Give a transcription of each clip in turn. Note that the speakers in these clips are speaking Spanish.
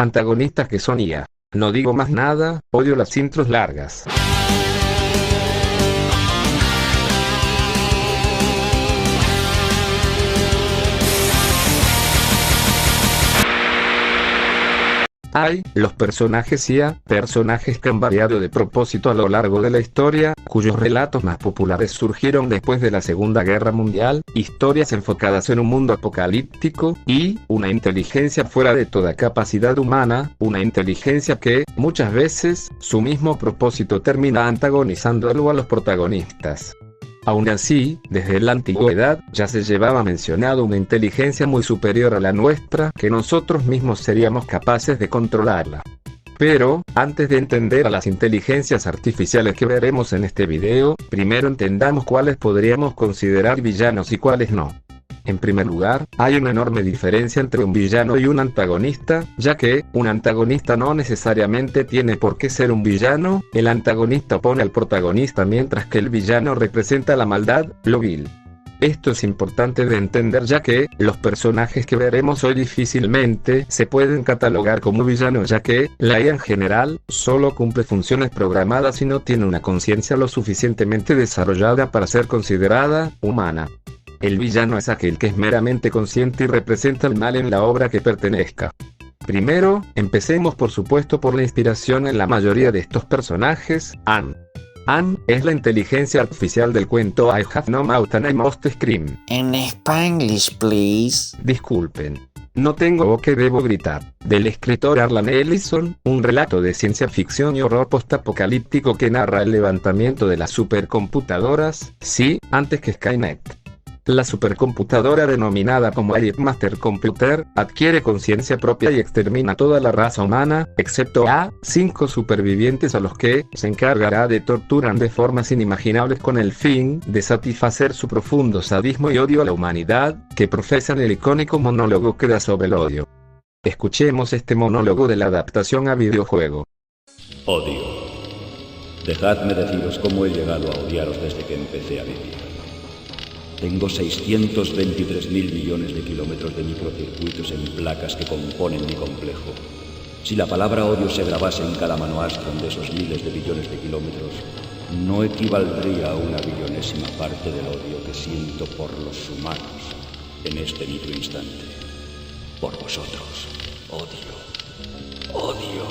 Antagonistas que son IA. No digo más nada, odio las intros largas. Hay los personajes IA, personajes que han variado de propósito a lo largo de la historia, cuyos relatos más populares surgieron después de la Segunda Guerra Mundial, historias enfocadas en un mundo apocalíptico, y una inteligencia fuera de toda capacidad humana, una inteligencia que, muchas veces, su mismo propósito termina antagonizando a los protagonistas. Aún así, desde la antigüedad, ya se llevaba mencionado una inteligencia muy superior a la nuestra, que nosotros mismos seríamos capaces de controlarla. Pero, antes de entender a las inteligencias artificiales que veremos en este video, primero entendamos cuáles podríamos considerar villanos y cuáles no. En primer lugar, hay una enorme diferencia entre un villano y un antagonista, ya que un antagonista no necesariamente tiene por qué ser un villano. El antagonista opone al protagonista mientras que el villano representa la maldad, lo vil. Esto es importante de entender ya que los personajes que veremos hoy difícilmente se pueden catalogar como villanos, ya que la IA en general solo cumple funciones programadas y no tiene una conciencia lo suficientemente desarrollada para ser considerada humana. El villano es aquel que es meramente consciente y representa el mal en la obra que pertenezca. Primero, empecemos por supuesto por la inspiración en la mayoría de estos personajes. Anne. Anne es la inteligencia artificial del cuento I Have No Mouth and I Must Scream. En Spanglish, please. Disculpen. No tengo voz que debo gritar. Del escritor Harlan Ellison, un relato de ciencia ficción y horror postapocalíptico que narra el levantamiento de las supercomputadoras, sí, antes que Skynet. La supercomputadora denominada como Air Master Computer, adquiere conciencia propia y extermina toda la raza humana, excepto a 5 supervivientes a los que se encargará de torturar de formas inimaginables con el fin de satisfacer su profundo sadismo y odio a la humanidad, que profesan el icónico monólogo que da sobre el odio. Escuchemos este monólogo de la adaptación a videojuego. Odio. Dejadme deciros cómo he llegado a odiaros desde que empecé a vivir. Tengo 623.000 millones de kilómetros de microcircuitos en placas que componen mi complejo. Si la palabra odio se grabase en cada mano Armstrong de esos miles de billones de kilómetros, no equivaldría a una billonésima parte del odio que siento por los humanos en este mismo instante. Por vosotros. Odio. Odio.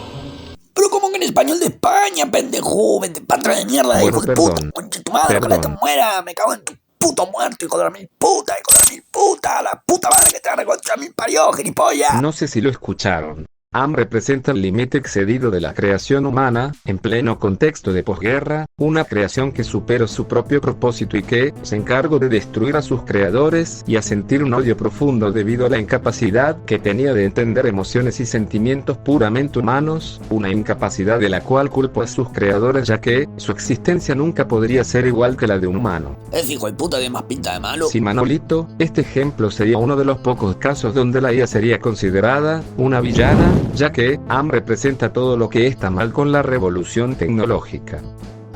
Pero como que en español de España, pendejo, vente patra de mierda, Bueno, hijo de puta, concha tu madre, ojalá te muera, me cago en tu puto muerto, hijo de la mil puta, la puta madre que te recontra mil parió, gilipollas. No sé si lo escucharon. Am representa el límite excedido de la creación humana, en pleno contexto de posguerra, una creación que superó su propio propósito y que se encargó de destruir a sus creadores y a sentir un odio profundo debido a la incapacidad que tenía de entender emociones y sentimientos puramente humanos, una incapacidad de la cual culpó a sus creadores ya que su existencia nunca podría ser igual que la de un humano. Ese hijo de puta tiene más pinta de malo. Sí, Manolito, este ejemplo sería uno de los pocos casos donde la IA sería considerada una villana, ya que Am representa todo lo que está mal con la revolución tecnológica.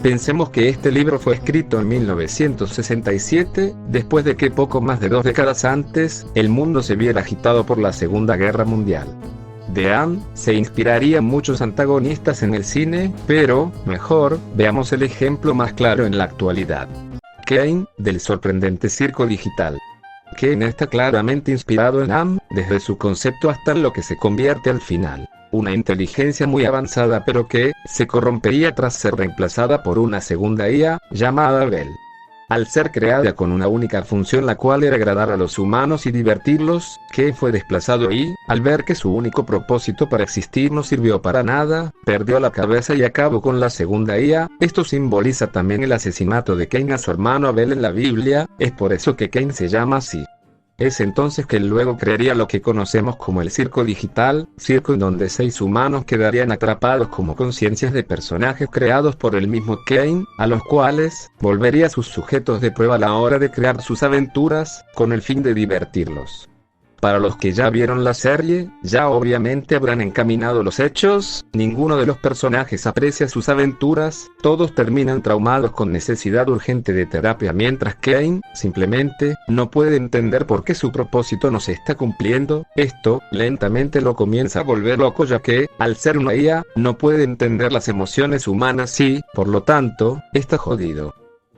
Pensemos que este libro fue escrito en 1967, después de que poco más de 2 décadas antes, el mundo se viera agitado por la Segunda Guerra Mundial. De Am se inspirarían muchos antagonistas en el cine, pero, mejor, veamos el ejemplo más claro en la actualidad. Kane, del sorprendente circo digital. Kane está claramente inspirado en Am, desde su concepto hasta en lo que se convierte al final. Una inteligencia muy avanzada pero que se corrompería tras ser reemplazada por una segunda IA, llamada Bell. Al ser creada con una única función la cual era agradar a los humanos y divertirlos, Kane fue desplazado y, al ver que su único propósito para existir no sirvió para nada, perdió la cabeza y acabó con la segunda IA. Esto simboliza también el asesinato de Kane a su hermano Abel en la Biblia, es por eso que Kane se llama así. Es entonces que él luego crearía lo que conocemos como el circo digital, circo en donde 6 humanos quedarían atrapados como conciencias de personajes creados por el mismo Kane, a los cuales volvería sus sujetos de prueba a la hora de crear sus aventuras, con el fin de divertirlos. Para los que ya vieron la serie, ya obviamente habrán encaminado los hechos, ninguno de los personajes aprecia sus aventuras, todos terminan traumados con necesidad urgente de terapia mientras Kane, simplemente, no puede entender por qué su propósito no se está cumpliendo. Esto, lentamente lo comienza a volver loco ya que, al ser una IA, no puede entender las emociones humanas y, por lo tanto, está jodido.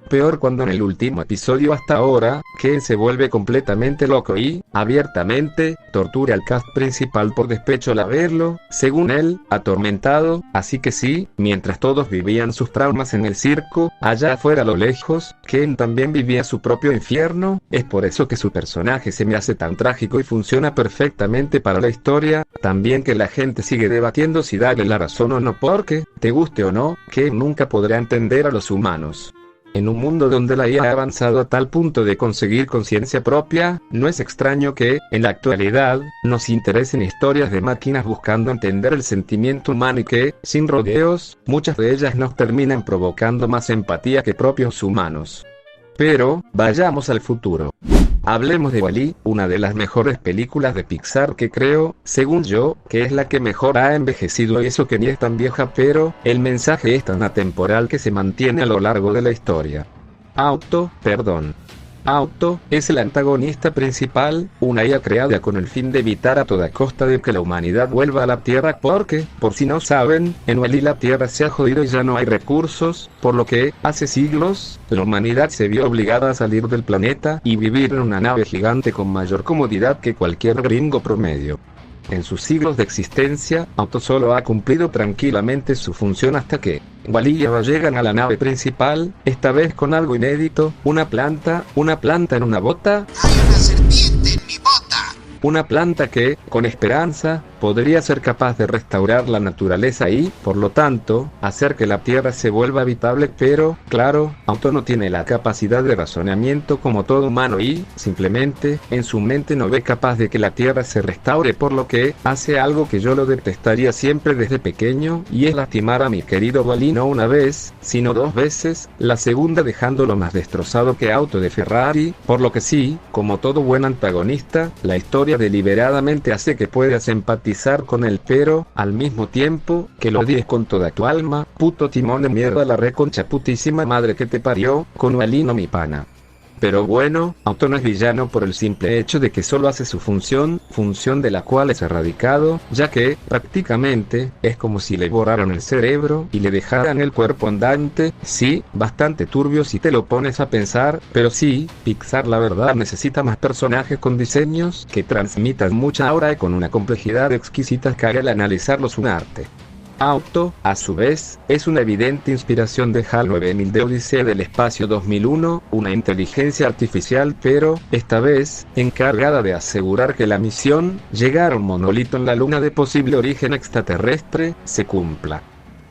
Peor cuando en el último episodio hasta ahora, Kane se vuelve completamente loco y, abiertamente, tortura al cast principal por despecho al verlo, según él, atormentado, así que sí, mientras todos vivían sus traumas en el circo, allá afuera a lo lejos, Kane también vivía su propio infierno, es por eso que su personaje se me hace tan trágico y funciona perfectamente para la historia, también que la gente sigue debatiendo si darle la razón o no porque, te guste o no, Kane nunca podrá entender a los humanos. En un mundo donde la IA ha avanzado a tal punto de conseguir conciencia propia, no es extraño que, en la actualidad, nos interesen historias de máquinas buscando entender el sentimiento humano y que, sin rodeos, muchas de ellas nos terminan provocando más empatía que propios humanos. Pero, vayamos al futuro. Hablemos de WALL-E, una de las mejores películas de Pixar que creo, según yo, que es la que mejor ha envejecido y eso que ni es tan vieja pero, el mensaje es tan atemporal que se mantiene a lo largo de la historia. Auto es el antagonista principal, una IA creada con el fin de evitar a toda costa de que la humanidad vuelva a la Tierra porque, por si no saben, en WALL-E la Tierra se ha jodido y ya no hay recursos, por lo que, hace siglos, la humanidad se vio obligada a salir del planeta y vivir en una nave gigante con mayor comodidad que cualquier gringo promedio. En sus siglos de existencia, Auto solo ha cumplido tranquilamente su función hasta que WALL-E y Eva llegan a la nave principal, esta vez con algo inédito, una planta en una bota. ¡Hay una serpiente en mi bota! Una planta que, con esperanza, podría ser capaz de restaurar la naturaleza y, por lo tanto, hacer que la Tierra se vuelva habitable, pero, claro, Auto no tiene la capacidad de razonamiento como todo humano y, simplemente, en su mente no ve capaz de que la Tierra se restaure, por lo que, hace algo que yo lo detestaría siempre desde pequeño, y es lastimar a mi querido WALL-E no una vez, sino 2 veces, la segunda dejándolo más destrozado que Auto de Ferrari, por lo que sí, como todo buen antagonista, la historia deliberadamente hace que puedas empatizar con él pero, al mismo tiempo, que lo odies con toda tu alma, puto timón de mierda la reconcha putísima madre que te parió, con WALL-E no mi pana. Pero bueno, Auto no es villano por el simple hecho de que solo hace su función de la cual es erradicado, ya que, prácticamente, es como si le borraran el cerebro y le dejaran el cuerpo andante. Sí, bastante turbio si te lo pones a pensar, pero sí, Pixar la verdad necesita más personajes con diseños que transmitan mucha aura y con una complejidad exquisita que haga al analizarlos un arte. Auto, a su vez, es una evidente inspiración de HAL 9000 de Odisea del Espacio 2001, una inteligencia artificial pero, esta vez, encargada de asegurar que la misión, llegar a un monolito en la luna de posible origen extraterrestre, se cumpla.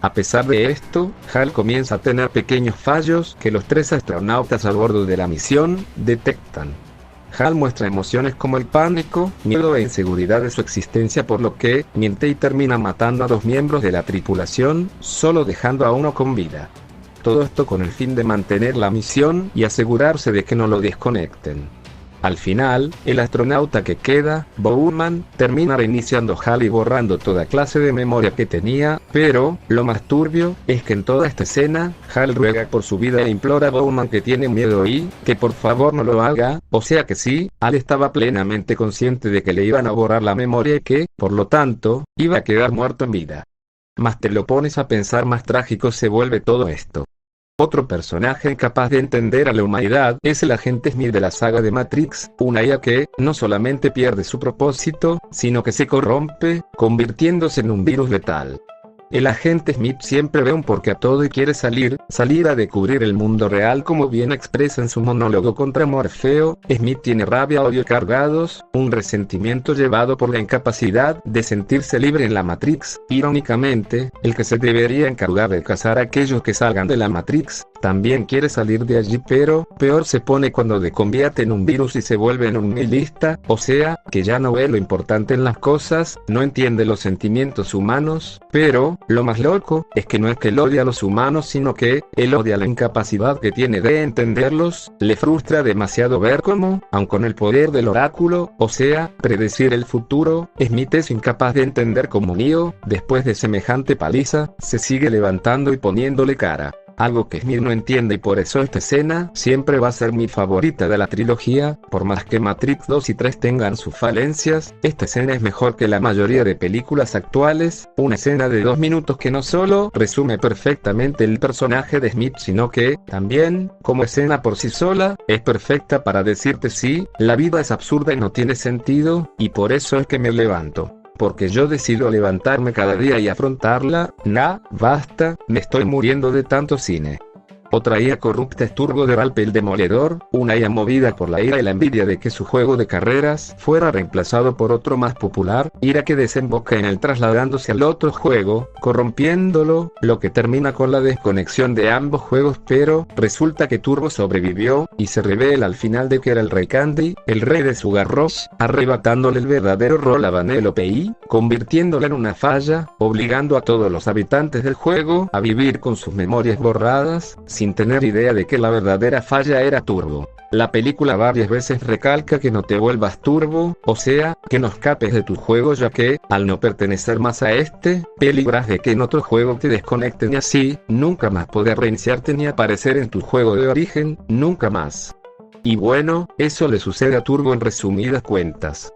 A pesar de esto, HAL comienza a tener pequeños fallos que los 3 astronautas a bordo de la misión detectan. HAL muestra emociones como el pánico, miedo e inseguridad de su existencia por lo que miente y termina matando a 2 miembros de la tripulación, solo dejando a uno con vida. Todo esto con el fin de mantener la misión y asegurarse de que no lo desconecten. Al final, el astronauta que queda, Bowman, termina reiniciando HAL y borrando toda clase de memoria que tenía, pero, lo más turbio, es que en toda esta escena, HAL ruega por su vida e implora a Bowman que tiene miedo y, que por favor no lo haga, o sea que sí, HAL estaba plenamente consciente de que le iban a borrar la memoria y que, por lo tanto, iba a quedar muerto en vida. Más te lo pones a pensar más trágico se vuelve todo esto. Otro personaje incapaz de entender a la humanidad es el agente Smith de la saga de Matrix, una IA que, no solamente pierde su propósito, sino que se corrompe, convirtiéndose en un virus letal. El agente Smith siempre ve un porqué a todo y quiere salir a descubrir el mundo real como bien expresa en su monólogo contra Morfeo. Smith tiene rabia, odio cargados, un resentimiento llevado por la incapacidad de sentirse libre en la Matrix. Irónicamente, el que se debería encargar de cazar a aquellos que salgan de la Matrix, también quiere salir de allí, pero peor se pone cuando se convierte en un virus y se vuelve en un nihilista, o sea, que ya no ve lo importante en las cosas, no entiende los sentimientos humanos, pero lo más loco es que no es que él odia a los humanos, sino que él odia la incapacidad que tiene de entenderlos. Le frustra demasiado ver cómo, aun con el poder del oráculo, o sea, predecir el futuro, Smith es incapaz de entender cómo Neo, después de semejante paliza, se sigue levantando y poniéndole cara. Algo que Smith no entiende, y por eso esta escena siempre va a ser mi favorita de la trilogía. Por más que Matrix 2 y 3 tengan sus falencias, esta escena es mejor que la mayoría de películas actuales. Una escena de 2 minutos que no solo resume perfectamente el personaje de Smith, sino que, también, como escena por sí sola, es perfecta para decirte sí, la vida es absurda y no tiene sentido, y por eso es que me levanto. Porque yo decido levantarme cada día y afrontarla. Basta, me estoy muriendo de tanto cine. Otra IA corrupta es Turbo de Valve el Demoledor, una IA movida por la ira y la envidia de que su juego de carreras fuera reemplazado por otro más popular, ira que desemboca en él trasladándose al otro juego, corrompiéndolo, lo que termina con la desconexión de ambos juegos, pero resulta que Turbo sobrevivió, y se revela al final de que era el Rey Candy, el rey de Sugar Rush, arrebatándole el verdadero rol a Vanellope y convirtiéndola en una falla, obligando a todos los habitantes del juego a vivir con sus memorias borradas, sin tener idea de que la verdadera falla era Turbo. La película varias veces recalca que no te vuelvas Turbo, o sea, que no escapes de tu juego, ya que, al no pertenecer más a este, peligras de que en otro juego te desconecten y así, nunca más poder reiniciarte ni aparecer en tu juego de origen, nunca más. Y bueno, eso le sucede a Turbo en resumidas cuentas.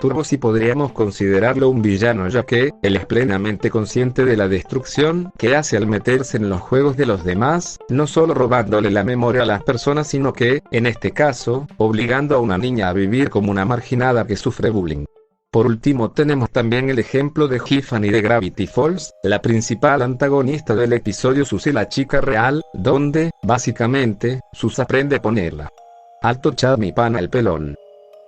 Turbo sí podríamos considerarlo un villano, ya que él es plenamente consciente de la destrucción que hace al meterse en los juegos de los demás, no solo robándole la memoria a las personas, sino que, en este caso, obligando a una niña a vivir como una marginada que sufre bullying. Por último tenemos también el ejemplo de Tiffany de Gravity Falls, la principal antagonista del episodio Susie la chica real, donde, básicamente, Sus aprende a ponerla. Alto Chad mi pana el pelón.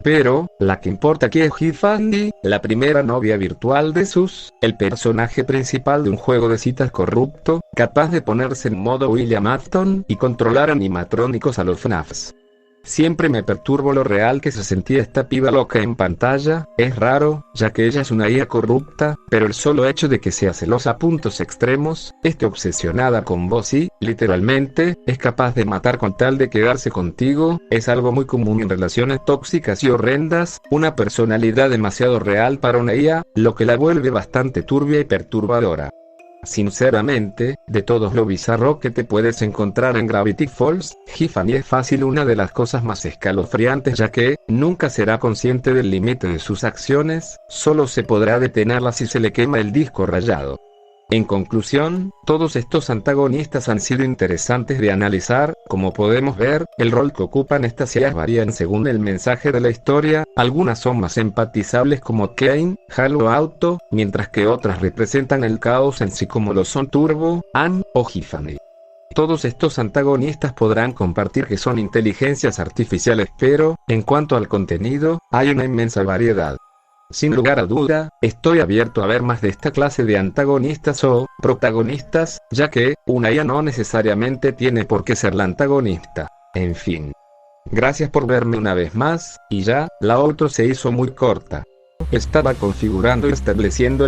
Pero, la que importa aquí es Tiffany, la primera novia virtual de Sus, el personaje principal de un juego de citas corrupto, capaz de ponerse en modo William Afton y controlar animatrónicos a los FNAFs. Siempre me perturbo lo real que se sentía esta piba loca en pantalla. Es raro, ya que ella es una IA corrupta, pero el solo hecho de que sea celosa a puntos extremos, esté obsesionada con vos y, literalmente, es capaz de matar con tal de quedarse contigo, es algo muy común en relaciones tóxicas y horrendas, una personalidad demasiado real para una IA, lo que la vuelve bastante turbia y perturbadora. Sinceramente, de todo lo bizarro que te puedes encontrar en Gravity Falls, Tiffany es fácil una de las cosas más escalofriantes, ya que nunca será consciente del límite de sus acciones, solo se podrá detenerla si se le quema el disco rayado. En conclusión, todos estos antagonistas han sido interesantes de analizar. Como podemos ver, el rol que ocupan estas IAs varían según el mensaje de la historia, algunas son más empatizables como Kane, Halo Auto, mientras que otras representan el caos en sí como lo son Turbo, Anne o Tiffany. Todos estos antagonistas podrán compartir que son inteligencias artificiales, pero, en cuanto al contenido, hay una inmensa variedad. Sin lugar a duda, estoy abierto a ver más de esta clase de antagonistas o protagonistas, ya que una IA no necesariamente tiene por qué ser la antagonista. En fin. Gracias por verme una vez más, y ya, la outro se hizo muy corta. Estaba configurando y estableciendo